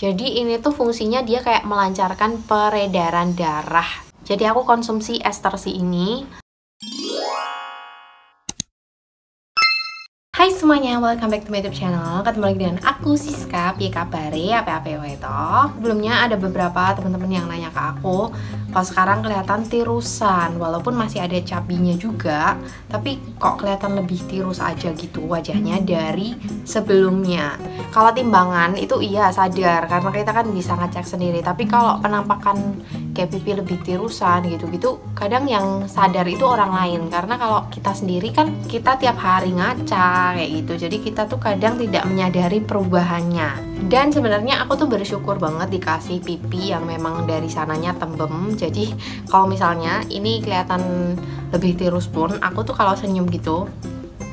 Jadi ini tuh fungsinya dia kayak melancarkan peredaran darah. Jadi aku konsumsi ester si ini. Hai semuanya, welcome back to my YouTube channel. Ketemu lagi dengan aku Siska, piye kabare, apa-apa toh. Sebelumnya ada beberapa teman-teman yang nanya ke aku, kalau sekarang kelihatan tirusan, walaupun masih ada cabinya juga, tapi kok kelihatan lebih tirus aja gitu wajahnya dari sebelumnya. Kalau timbangan itu iya sadar, karena kita kan bisa ngecek sendiri. Tapi kalau penampakan kayak pipi lebih tirusan gitu-gitu, kadang yang sadar itu orang lain. Karena kalau kita sendiri kan kita tiap hari ngaca kayak gitu, jadi kita tuh kadang tidak menyadari perubahannya. Dan sebenarnya aku tuh bersyukur banget dikasih pipi yang memang dari sananya tembem. Jadi kalau misalnya ini kelihatan lebih tirus pun, aku tuh kalau senyum gitu,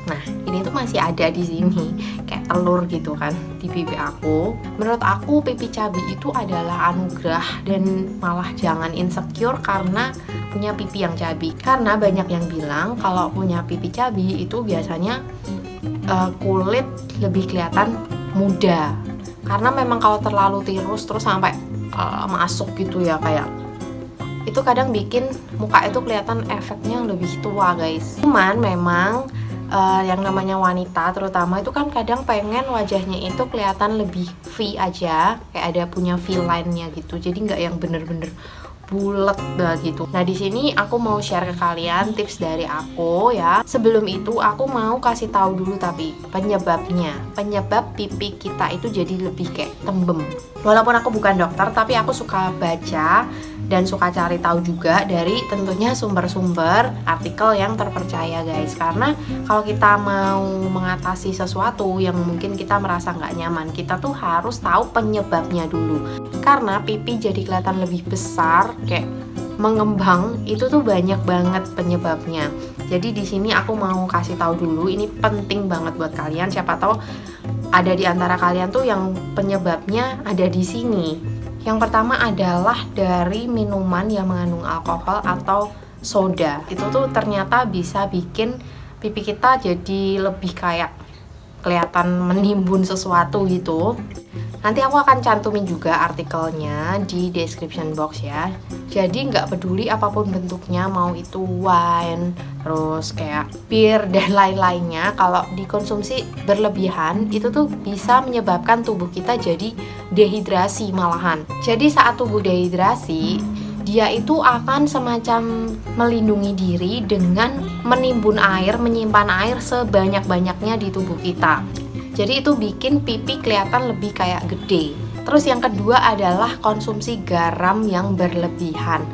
nah ini tuh masih ada di sini kayak telur gitu kan di pipi aku. Menurut aku pipi cabi itu adalah anugerah, dan malah jangan insecure karena punya pipi yang cabi. Karena banyak yang bilang kalau punya pipi cabi itu biasanya kulit lebih kelihatan muda, karena memang kalau terlalu tirus terus sampai masuk gitu ya, kayak itu kadang bikin muka itu kelihatan efeknya lebih tua guys. Cuman memang yang namanya wanita terutama itu kan kadang pengen wajahnya itu kelihatan lebih V aja, kayak ada punya V line-nya gitu, jadi nggak yang bener-bener bulet gitu. Nah di sini aku mau share ke kalian tips dari aku ya. Sebelum itu aku mau kasih tahu dulu tapi penyebabnya. Penyebab pipi kita itu jadi lebih kayak tembem. Walaupun aku bukan dokter, tapi aku suka baca dan suka cari tahu juga dari tentunya sumber-sumber artikel yang terpercaya guys. Karena kalau kita mau mengatasi sesuatu yang mungkin kita merasa nggak nyaman, kita tuh harus tahu penyebabnya dulu. Karena pipi jadi kelihatan lebih besar, kayak mengembang, itu tuh banyak banget penyebabnya. Jadi di sini aku mau kasih tahu dulu, ini penting banget buat kalian. Siapa tahu ada di antara kalian tuh yang penyebabnya ada di sini. Yang pertama adalah dari minuman yang mengandung alkohol atau soda. Itu tuh ternyata bisa bikin pipi kita jadi lebih kayak kelihatan menimbun sesuatu gitu. Nanti aku akan cantumin juga artikelnya di description box ya. Jadi nggak peduli apapun bentuknya, mau itu wine, terus kayak bir dan lain-lainnya, kalau dikonsumsi berlebihan itu tuh bisa menyebabkan tubuh kita jadi dehidrasi malahan. Jadi saat tubuh dehidrasi, dia itu akan semacam melindungi diri dengan menimbun air, menyimpan air sebanyak-banyaknya di tubuh kita. Jadi itu bikin pipi kelihatan lebih kayak gede. Terus yang kedua adalah konsumsi garam yang berlebihan.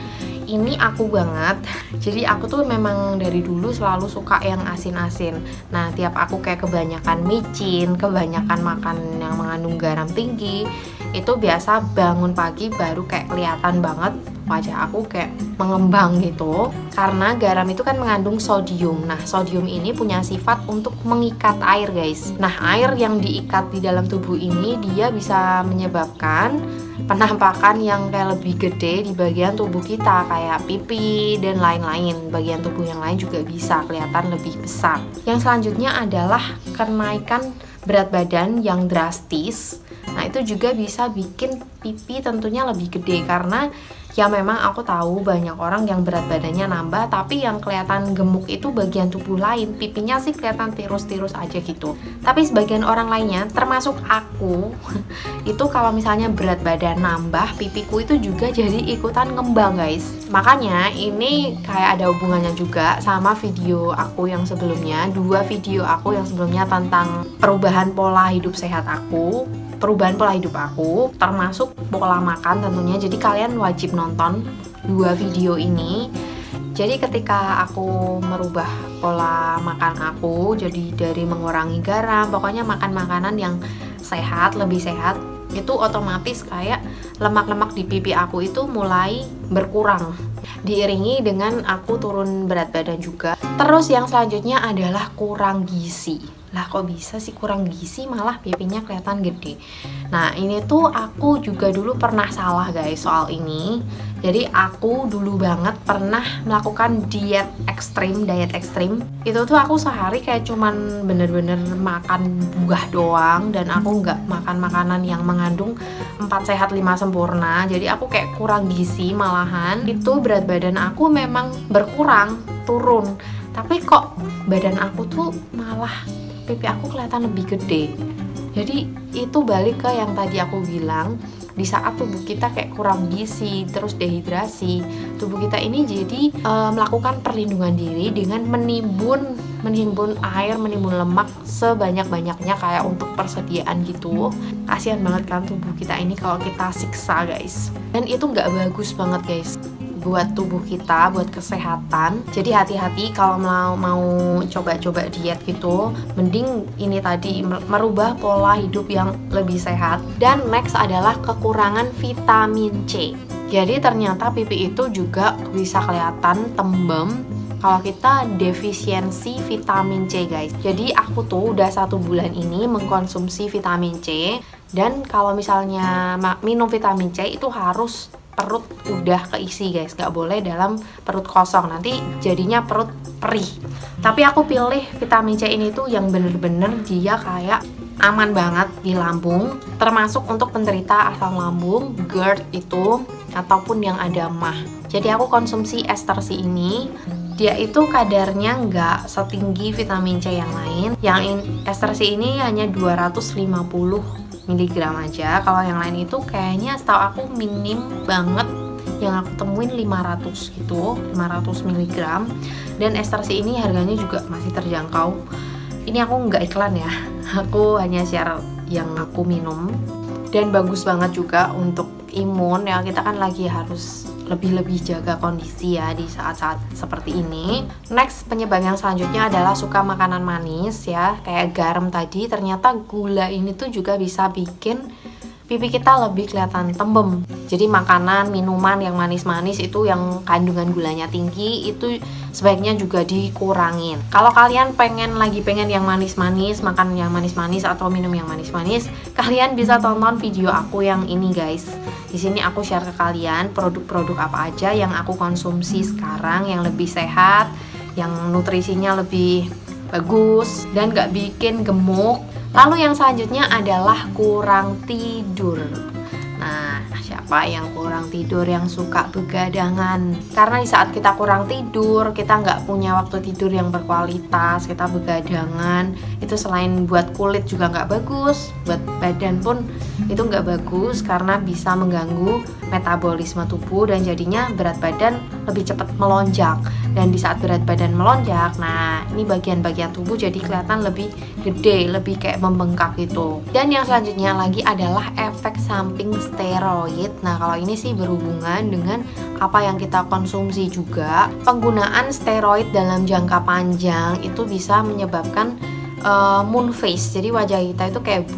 Ini aku banget. Jadi aku tuh memang dari dulu selalu suka yang asin-asin. Nah tiap aku kayak kebanyakan micin, kebanyakan makan yang mengandung garam tinggi, itu biasa bangun pagi baru kayak kelihatan banget wajah aku kayak mengembang gitu. Karena garam itu kan mengandung sodium. Nah sodium ini punya sifat untuk mengikat air guys. Nah air yang diikat di dalam tubuh ini dia bisa menyebabkan penampakan yang kayak lebih gede di bagian tubuh kita, kayak pipi dan lain-lain. Bagian tubuh yang lain juga bisa kelihatan lebih besar. Yang selanjutnya adalah kenaikan berat badan yang drastis. Nah itu juga bisa bikin pipi tentunya lebih gede, karena ya memang aku tahu banyak orang yang berat badannya nambah, tapi yang kelihatan gemuk itu bagian tubuh lain. Pipinya sih kelihatan tirus-tirus aja gitu. Tapi sebagian orang lainnya, termasuk aku, itu kalau misalnya berat badan nambah, pipiku itu juga jadi ikutan ngembang guys. Makanya ini kayak ada hubungannya juga sama video aku yang sebelumnya. Dua video aku yang sebelumnya tentang perubahan pola hidup sehat aku, perubahan pola hidup aku, termasuk pola makan tentunya. Jadi kalian wajib nonton dua video ini. Jadi ketika aku merubah pola makan aku, jadi dari mengurangi garam, pokoknya makan makanan yang sehat, lebih sehat, itu otomatis kayak lemak-lemak di pipi aku itu mulai berkurang, diiringi dengan aku turun berat badan juga. Terus yang selanjutnya adalah kurang gizi. Lah kok bisa sih kurang gizi malah pipinya kelihatan gede? Nah ini tuh aku juga dulu pernah salah guys soal ini. Jadi aku dulu banget pernah melakukan diet ekstrim. Itu tuh aku sehari kayak cuman bener-bener makan buah doang, dan aku nggak makan makanan yang mengandung 4 sehat 5 sempurna. Jadi aku kayak kurang gizi malahan. Itu berat badan aku memang berkurang, turun. Tapi kok badan aku tuh malah pipi aku kelihatan lebih gede. Jadi itu balik ke yang tadi aku bilang, di saat tubuh kita kayak kurang gizi, terus dehidrasi, tubuh kita ini jadi melakukan perlindungan diri dengan menimbun air, menimbun lemak sebanyak-banyaknya kayak untuk persediaan gitu. Kasihan banget kan tubuh kita ini kalau kita siksa guys. Dan itu nggak bagus banget guys buat tubuh kita, buat kesehatan. Jadi hati-hati kalau mau coba-coba diet gitu, mending ini tadi merubah pola hidup yang lebih sehat. Dan next adalah kekurangan vitamin C. Jadi ternyata pipi itu juga bisa kelihatan tembem kalau kita defisiensi vitamin C guys. Jadi aku tuh udah 1 bulan ini mengkonsumsi vitamin C, dan kalau misalnya minum vitamin C itu harus perut udah keisi guys, nggak boleh dalam perut kosong, nanti jadinya perut perih. Tapi aku pilih vitamin C ini tuh yang bener-bener dia kayak aman banget di lambung, termasuk untuk penderita asam lambung, GERD itu, ataupun yang ada MAH. Jadi aku konsumsi ester C ini, dia itu kadarnya nggak setinggi vitamin C yang lain. Yang ester C ini hanya 250 miligram aja. Kalau yang lain itu kayaknya setahu aku minim banget, yang aku temuin 500 gitu, 500 miligram. Dan ester C ini harganya juga masih terjangkau. Ini aku nggak iklan ya, aku hanya share yang aku minum. Dan bagus banget juga untuk imun ya, kita kan lagi harus lebih jaga kondisi ya di saat-saat seperti ini. Next, penyebab yang selanjutnya adalah suka makanan manis ya, kayak garam tadi. Ternyata gula ini tuh juga bisa bikin pipi kita lebih kelihatan tembem. Jadi makanan, minuman yang manis-manis itu yang kandungan gulanya tinggi itu sebaiknya juga dikurangin. Kalau kalian pengen yang manis-manis, makan yang manis-manis atau minum yang manis-manis, kalian bisa tonton video aku yang ini guys. Di sini aku share ke kalian produk-produk apa aja yang aku konsumsi sekarang yang lebih sehat, yang nutrisinya lebih bagus dan gak bikin gemuk. Lalu yang selanjutnya adalah kurang tidur. Nah, siapa yang kurang tidur, yang suka begadangan? Karena di saat kita kurang tidur, kita nggak punya waktu tidur yang berkualitas, kita begadangan, itu selain buat kulit juga nggak bagus, buat badan pun itu nggak bagus karena bisa mengganggu metabolisme tubuh dan jadinya berat badan lebih cepat melonjak. Dan di saat berat badan melonjak, nah ini bagian-bagian tubuh jadi kelihatan lebih gede, lebih kayak membengkak gitu. Dan yang selanjutnya lagi adalah efek samping steroid. Nah kalau ini sih berhubungan dengan apa yang kita konsumsi juga. Penggunaan steroid dalam jangka panjang itu bisa menyebabkan moon face, jadi wajah kita itu kayak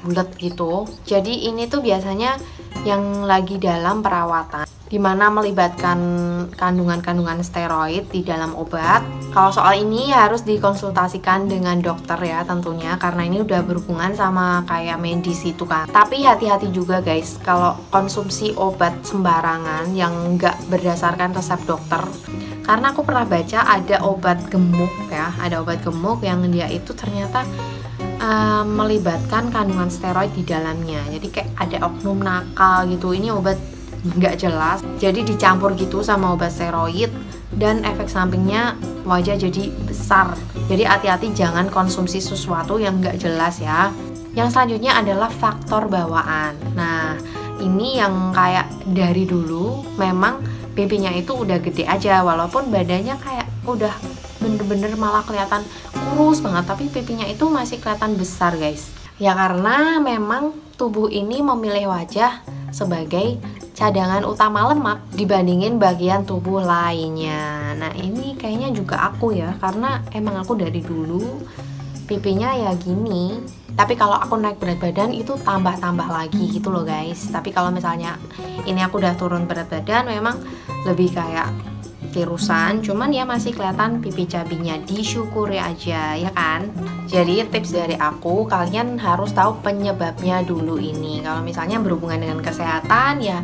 bulat gitu. Jadi ini tuh biasanya yang lagi dalam perawatan, dimana melibatkan kandungan-kandungan steroid di dalam obat. Kalau soal ini harus dikonsultasikan dengan dokter ya tentunya, karena ini udah berhubungan sama kayak medis itu kan. Tapi hati-hati juga guys kalau konsumsi obat sembarangan yang nggak berdasarkan resep dokter. Karena aku pernah baca ada obat gemuk ya, ada obat gemuk yang dia itu ternyata melibatkan kandungan steroid di dalamnya. Jadi kayak ada oknum nakal gitu, ini obat nggak jelas, jadi dicampur gitu sama obat steroid dan efek sampingnya wajah jadi besar. Jadi hati-hati jangan konsumsi sesuatu yang nggak jelas ya. Yang selanjutnya adalah faktor bawaan. Nah ini yang kayak dari dulu memang pipinya itu udah gede aja, walaupun badannya kayak udah bener-bener malah kelihatan kurus banget, tapi pipinya itu masih kelihatan besar guys. Ya karena memang tubuh ini memilih wajah sebagai cadangan utama lemak dibandingin bagian tubuh lainnya. Nah ini kayaknya juga aku ya, karena emang aku dari dulu pipinya ya gini. Tapi kalau aku naik berat badan itu tambah-tambah lagi gitu loh guys. Tapi kalau misalnya ini aku udah turun berat badan, memang lebih kayak tirusan, cuman ya masih kelihatan pipi cabinya. Disyukuri aja ya kan. Jadi tips dari aku, kalian harus tahu penyebabnya dulu ini. Kalau misalnya berhubungan dengan kesehatan ya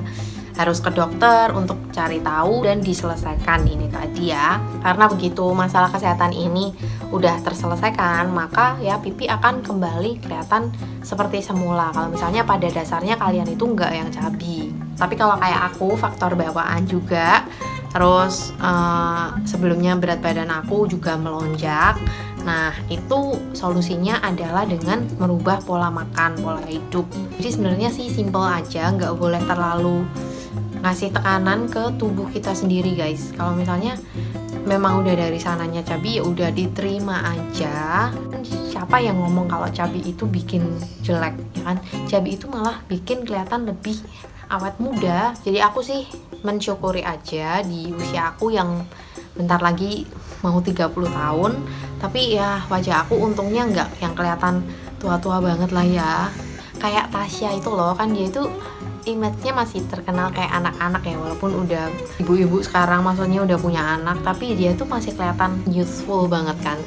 harus ke dokter untuk cari tahu dan diselesaikan ini tadi ya. Karena begitu masalah kesehatan ini udah terselesaikan, maka ya pipi akan kembali kelihatan seperti semula. Kalau misalnya pada dasarnya kalian itu nggak yang cabi. Tapi kalau kayak aku, faktor bawaan juga, terus sebelumnya berat badan aku juga melonjak. Nah, itu solusinya adalah dengan merubah pola makan, pola hidup. Jadi sebenarnya sih simple aja, nggak boleh terlalu ngasih tekanan ke tubuh kita sendiri guys. Kalau misalnya memang udah dari sananya cabi, ya udah diterima aja. Siapa yang ngomong kalau cabi itu bikin jelek, ya kan? Cabi itu malah bikin kelihatan lebih awet muda. Jadi aku sih mensyukuri aja di usia aku yang bentar lagi mau 30 tahun, tapi ya wajah aku untungnya nggak yang kelihatan tua-tua banget lah ya. Kayak Tasya itu loh, kan dia itu image-nya masih terkenal kayak anak-anak ya, walaupun udah ibu-ibu sekarang, maksudnya udah punya anak, tapi dia tuh masih kelihatan youthful banget kan,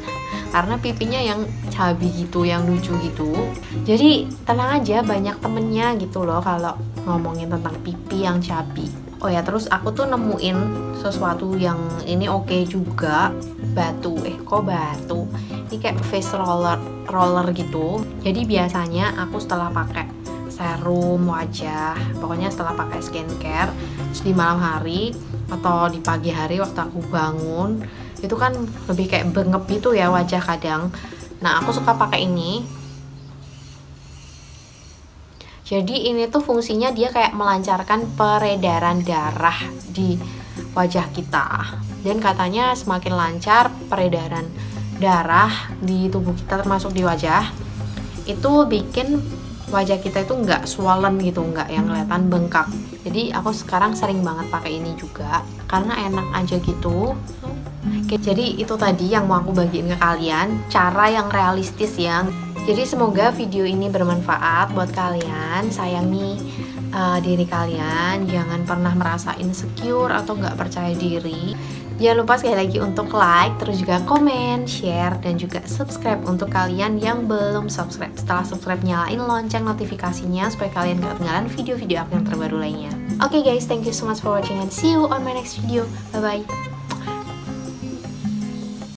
karena pipinya yang cabi gitu, yang lucu gitu. Jadi tenang aja, banyak temennya gitu loh kalau ngomongin tentang pipi yang cabi. Oh ya, terus aku tuh nemuin sesuatu yang ini oke juga, batu. Kok batu? Ini kayak face roller gitu. Jadi biasanya aku setelah pakai serum wajah, pokoknya setelah pakai skincare, terus di malam hari atau di pagi hari waktu aku bangun, itu kan lebih kayak bengep gitu ya wajah kadang. Nah, aku suka pakai ini. Jadi ini tuh fungsinya dia kayak melancarkan peredaran darah di wajah kita. Dan katanya semakin lancar peredaran darah di tubuh kita, termasuk di wajah, itu bikin wajah kita itu nggak swollen gitu, nggak yang kelihatan bengkak. Jadi aku sekarang sering banget pakai ini juga karena enak aja gitu. Jadi itu tadi yang mau aku bagiin ke kalian, cara yang realistis ya. Jadi semoga video ini bermanfaat buat kalian. Sayangi diri kalian, jangan pernah merasa insecure atau nggak percaya diri. Jangan lupa sekali lagi untuk like, terus juga komen, share, dan juga subscribe untuk kalian yang belum subscribe. Setelah subscribe, nyalain lonceng notifikasinya supaya kalian gak ketinggalan video-video aku yang terbaru lainnya. Oke guys, thank you so much for watching and see you on my next video. Bye-bye.